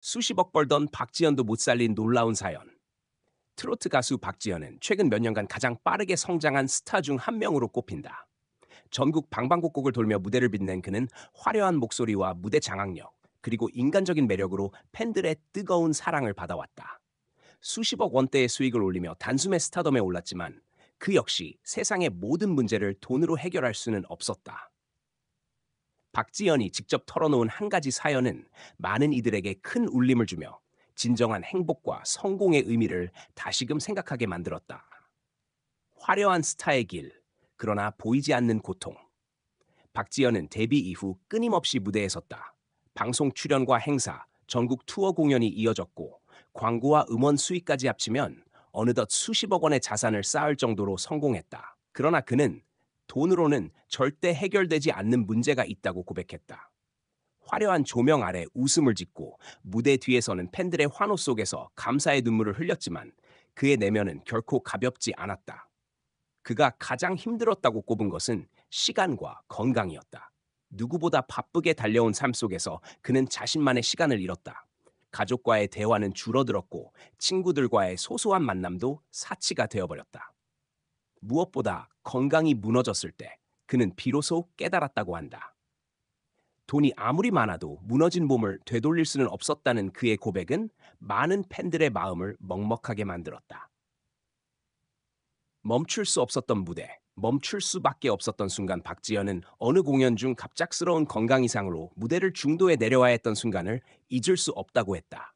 수십억 벌던 박지현도 못 살린 놀라운 사연. 트로트 가수 박지현은 최근 몇 년간 가장 빠르게 성장한 스타 중 한 명으로 꼽힌다. 전국 방방곡곡을 돌며 무대를 빛낸 그는 화려한 목소리와 무대 장악력, 그리고 인간적인 매력으로 팬들의 뜨거운 사랑을 받아왔다. 수십억 원대의 수익을 올리며 단숨에 스타덤에 올랐지만 그 역시 세상의 모든 문제를 돈으로 해결할 수는 없었다. 박지현이 직접 털어놓은 한 가지 사연은 많은 이들에게 큰 울림을 주며 진정한 행복과 성공의 의미를 다시금 생각하게 만들었다. 화려한 스타의 길, 그러나 보이지 않는 고통. 박지현은 데뷔 이후 끊임없이 무대에 섰다. 방송 출연과 행사, 전국 투어 공연이 이어졌고 광고와 음원 수익까지 합치면 어느덧 수십억 원의 자산을 쌓을 정도로 성공했다. 그러나 그는 돈으로는 절대 해결되지 않는 문제가 있다고 고백했다. 화려한 조명 아래 웃음을 짓고 무대 뒤에서는 팬들의 환호 속에서 감사의 눈물을 흘렸지만 그의 내면은 결코 가볍지 않았다. 그가 가장 힘들었다고 꼽은 것은 시간과 건강이었다. 누구보다 바쁘게 달려온 삶 속에서 그는 자신만의 시간을 잃었다. 가족과의 대화는 줄어들었고 친구들과의 소소한 만남도 사치가 되어버렸다. 무엇보다 건강이 무너졌을 때 그는 비로소 깨달았다고 한다. 돈이 아무리 많아도 무너진 몸을 되돌릴 수는 없었다는 그의 고백은 많은 팬들의 마음을 먹먹하게 만들었다. 멈출 수 없었던 무대, 멈출 수밖에 없었던 순간 박지현은 어느 공연 중 갑작스러운 건강 이상으로 무대를 중도에 내려와야 했던 순간을 잊을 수 없다고 했다.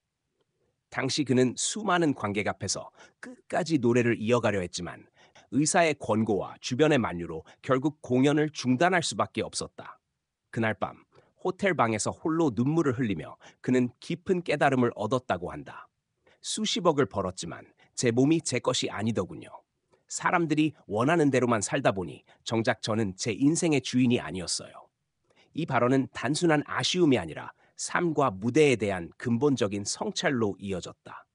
당시 그는 수많은 관객 앞에서 끝까지 노래를 이어가려 했지만 의사의 권고와 주변의 만류로 결국 공연을 중단할 수밖에 없었다. 그날 밤 호텔 방에서 홀로 눈물을 흘리며 그는 깊은 깨달음을 얻었다고 한다. 수십억을 벌었지만 제 몸이 제 것이 아니더군요. 사람들이 원하는 대로만 살다 보니 정작 저는 제 인생의 주인이 아니었어요. 이 발언은 단순한 아쉬움이 아니라 삶과 무대에 대한 근본적인 성찰로 이어졌다.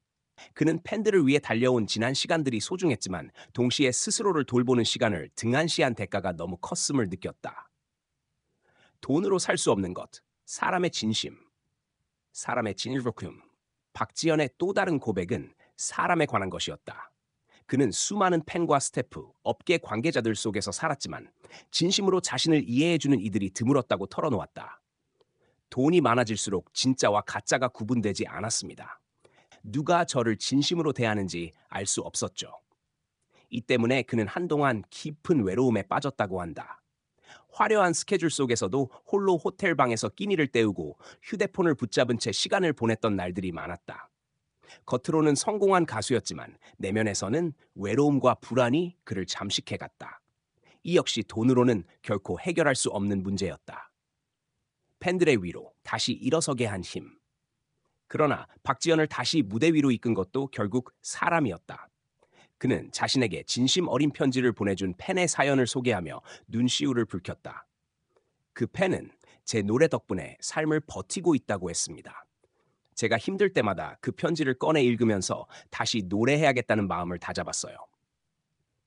그는 팬들을 위해 달려온 지난 시간들이 소중했지만 동시에 스스로를 돌보는 시간을 등한시한 대가가 너무 컸음을 느꼈다. 돈으로 살 수 없는 것, 사람의 진심, 사람의 진실로큼. 박지현의 또 다른 고백은 사람에 관한 것이었다. 그는 수많은 팬과 스태프, 업계 관계자들 속에서 살았지만 진심으로 자신을 이해해주는 이들이 드물었다고 털어놓았다. 돈이 많아질수록 진짜와 가짜가 구분되지 않았습니다. 누가 저를 진심으로 대하는지 알 수 없었죠. 이 때문에 그는 한동안 깊은 외로움에 빠졌다고 한다. 화려한 스케줄 속에서도 홀로 호텔 방에서 끼니를 때우고 휴대폰을 붙잡은 채 시간을 보냈던 날들이 많았다. 겉으로는 성공한 가수였지만 내면에서는 외로움과 불안이 그를 잠식해갔다. 이 역시 돈으로는 결코 해결할 수 없는 문제였다. 팬들의 위로, 다시 일어서게 한 힘. 그러나 박지현을 다시 무대 위로 이끈 것도 결국 사람이었다. 그는 자신에게 진심 어린 편지를 보내준 팬의 사연을 소개하며 눈시울을 붉혔다. 그 팬은 제 노래 덕분에 삶을 버티고 있다고 했습니다. 제가 힘들 때마다 그 편지를 꺼내 읽으면서 다시 노래해야겠다는 마음을 다잡았어요.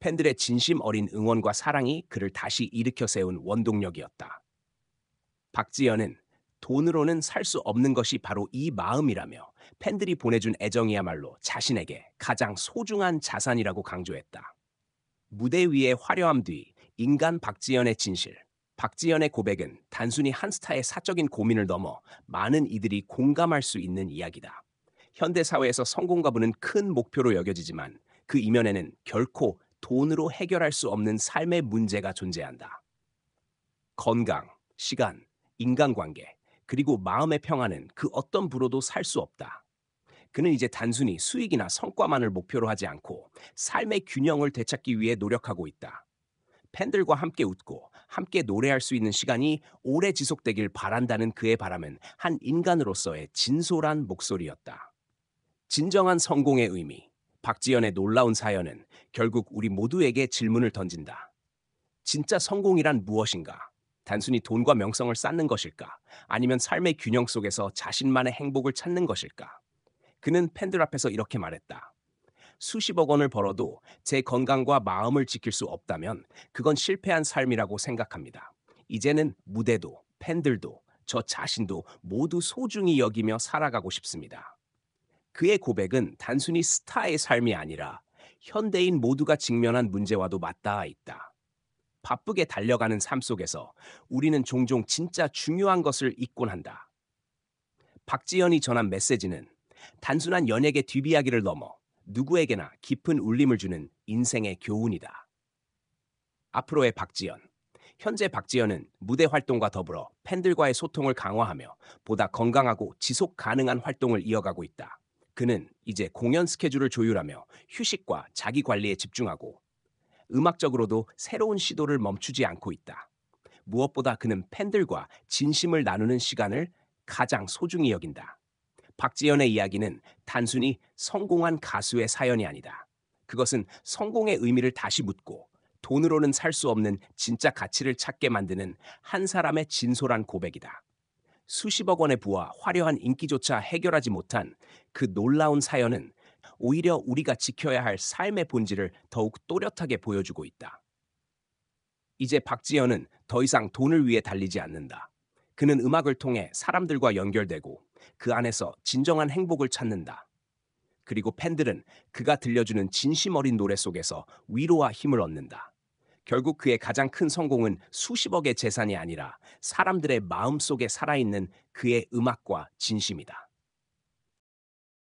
팬들의 진심 어린 응원과 사랑이 그를 다시 일으켜 세운 원동력이었다. 박지현은 돈으로는 살 수 없는 것이 바로 이 마음이라며 팬들이 보내준 애정이야말로 자신에게 가장 소중한 자산이라고 강조했다. 무대 위의 화려함 뒤 인간 박지현의 진실. 박지현의 고백은 단순히 한 스타의 사적인 고민을 넘어 많은 이들이 공감할 수 있는 이야기다. 현대 사회에서 성공 가부는 큰 목표로 여겨지지만 그 이면에는 결코 돈으로 해결할 수 없는 삶의 문제가 존재한다. 건강, 시간, 인간관계, 그리고 마음의 평안은 그 어떤 부로도 살 수 없다. 그는 이제 단순히 수익이나 성과만을 목표로 하지 않고 삶의 균형을 되찾기 위해 노력하고 있다. 팬들과 함께 웃고 함께 노래할 수 있는 시간이 오래 지속되길 바란다는 그의 바람은 한 인간으로서의 진솔한 목소리였다. 진정한 성공의 의미. 박지현의 놀라운 사연은 결국 우리 모두에게 질문을 던진다. 진짜 성공이란 무엇인가? 단순히 돈과 명성을 쌓는 것일까? 아니면 삶의 균형 속에서 자신만의 행복을 찾는 것일까? 그는 팬들 앞에서 이렇게 말했다. 수십억 원을 벌어도 제 건강과 마음을 지킬 수 없다면 그건 실패한 삶이라고 생각합니다. 이제는 무대도, 팬들도, 저 자신도 모두 소중히 여기며 살아가고 싶습니다. 그의 고백은 단순히 스타의 삶이 아니라 현대인 모두가 직면한 문제와도 맞닿아 있다. 바쁘게 달려가는 삶 속에서 우리는 종종 진짜 중요한 것을 잊곤 한다. 박지연이 전한 메시지는 단순한 연예계 뒷이야기를 넘어 누구에게나 깊은 울림을 주는 인생의 교훈이다. 앞으로의 박지연. 현재 박지연은 무대 활동과 더불어 팬들과의 소통을 강화하며 보다 건강하고 지속 가능한 활동을 이어가고 있다. 그는 이제 공연 스케줄을 조율하며 휴식과 자기 관리에 집중하고 음악적으로도 새로운 시도를 멈추지 않고 있다. 무엇보다 그는 팬들과 진심을 나누는 시간을 가장 소중히 여긴다. 박지연의 이야기는 단순히 성공한 가수의 사연이 아니다. 그것은 성공의 의미를 다시 묻고 돈으로는 살 수 없는 진짜 가치를 찾게 만드는 한 사람의 진솔한 고백이다. 수십억 원의 부와 화려한 인기조차 해결하지 못한 그 놀라운 사연은 오히려 우리가 지켜야 할 삶의 본질을 더욱 또렷하게 보여주고 있다. 이제 박지현은 더 이상 돈을 위해 달리지 않는다. 그는 음악을 통해 사람들과 연결되고 그 안에서 진정한 행복을 찾는다. 그리고 팬들은 그가 들려주는 진심 어린 노래 속에서 위로와 힘을 얻는다. 결국 그의 가장 큰 성공은 수십억의 재산이 아니라 사람들의 마음 속에 살아있는 그의 음악과 진심이다.